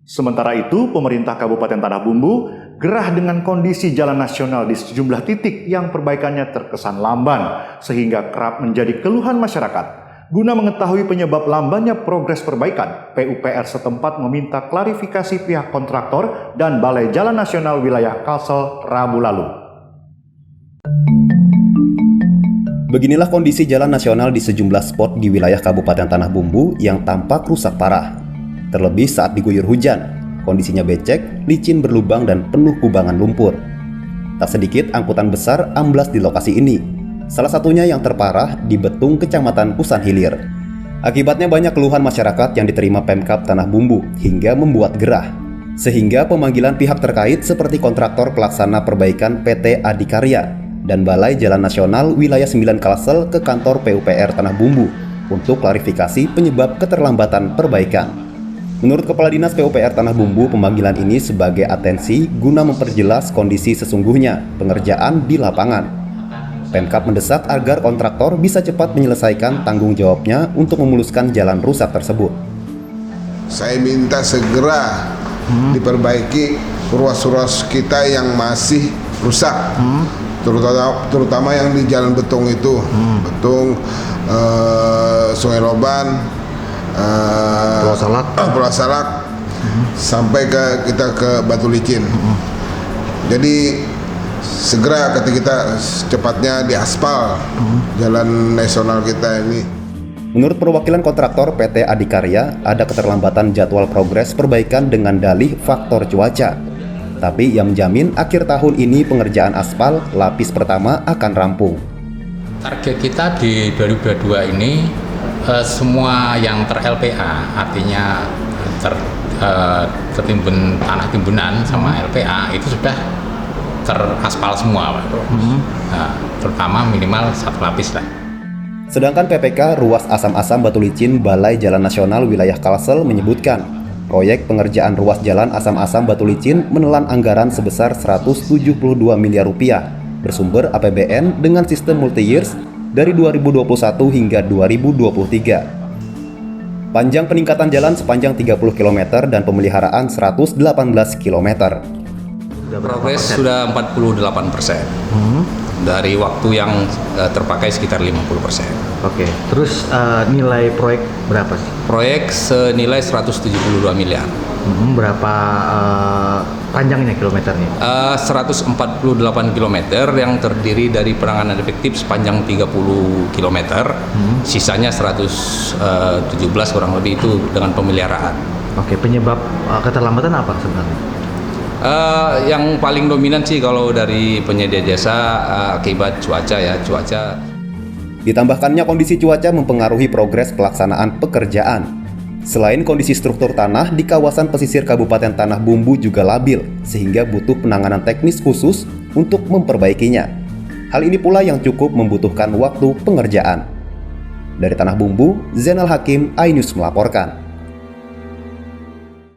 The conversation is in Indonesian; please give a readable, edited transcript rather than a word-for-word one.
Sementara itu, pemerintah Kabupaten Tanah Bumbu gerah dengan kondisi jalan nasional di sejumlah titik yang perbaikannya terkesan lamban, sehingga kerap menjadi keluhan masyarakat. Guna mengetahui penyebab lambannya progres perbaikan, PUPR setempat meminta klarifikasi pihak kontraktor dan Balai Jalan Nasional Wilayah Kalsel Rabu lalu. Beginilah kondisi jalan nasional di sejumlah spot di wilayah Kabupaten Tanah Bumbu yang tampak rusak parah. Terlebih saat diguyur hujan, kondisinya becek, licin berlubang dan penuh kubangan lumpur. Tak sedikit angkutan besar amblas di lokasi ini. Salah satunya yang terparah di Betung, Kecamatan Pusan Hilir. Akibatnya banyak keluhan masyarakat yang diterima Pemkab Tanah Bumbu hingga membuat gerah. Sehingga pemanggilan pihak terkait seperti kontraktor pelaksana perbaikan PT Adikarya dan Balai Jalan Nasional Wilayah 9 Kalsel ke kantor PUPR Tanah Bumbu untuk klarifikasi penyebab keterlambatan perbaikan. Menurut Kepala Dinas PUPR Tanah Bumbu, pemanggilan ini sebagai atensi guna memperjelas kondisi sesungguhnya pengerjaan di lapangan. Pemkab mendesak agar kontraktor bisa cepat menyelesaikan tanggung jawabnya untuk memuluskan jalan rusak tersebut. Saya minta segera diperbaiki ruas-ruas kita yang masih rusak, terutama yang di Jalan Betung itu, Betung, Sungai Loban, Pulau Salak, sampai kita ke Batu Licin. Jadi segera kita secepatnya diaspal jalan nasional kita ini. Menurut perwakilan kontraktor PT Adikarya, ada keterlambatan jadwal progres perbaikan dengan dalih faktor cuaca. Tapi ia menjamin akhir tahun ini pengerjaan aspal lapis pertama akan rampung. Target kita di 2022 ini semua yang ter-LPA, artinya tertimbun tanah timbunan sama LPA itu sudah teraspal semua, Pak. Nah, terutama minimal 1 lapis lah. Sedangkan PPK Ruas Asam-Asam Batu Licin Balai Jalan Nasional Wilayah Kalsel menyebutkan, proyek pengerjaan ruas jalan Asam-Asam Batu Licin menelan anggaran sebesar 172 miliar rupiah bersumber APBN dengan sistem multi-years dari 2021 hingga 2023. Panjang peningkatan jalan sepanjang 30 km dan pemeliharaan 118 km. Progres sudah 48%. Dari waktu yang terpakai sekitar 50%. Oke, terus nilai proyek berapa sih? Proyek senilai 172 miliar. Berapa panjangnya kilometernya? 148 km yang terdiri dari penanganan efektif sepanjang 30 km. Sisanya 117 kurang lebih itu dengan pemeliharaan. Oke, penyebab keterlambatan apa sebenarnya? Yang paling dominan sih kalau dari penyedia jasa akibat cuaca ya, cuaca. Ditambahkannya kondisi cuaca mempengaruhi progres pelaksanaan pekerjaan. Selain kondisi struktur tanah di kawasan pesisir Kabupaten Tanah Bumbu juga labil, sehingga butuh penanganan teknis khusus untuk memperbaikinya. Hal ini pula yang cukup membutuhkan waktu pengerjaan. Dari Tanah Bumbu, Zainal Hakim, iNews melaporkan.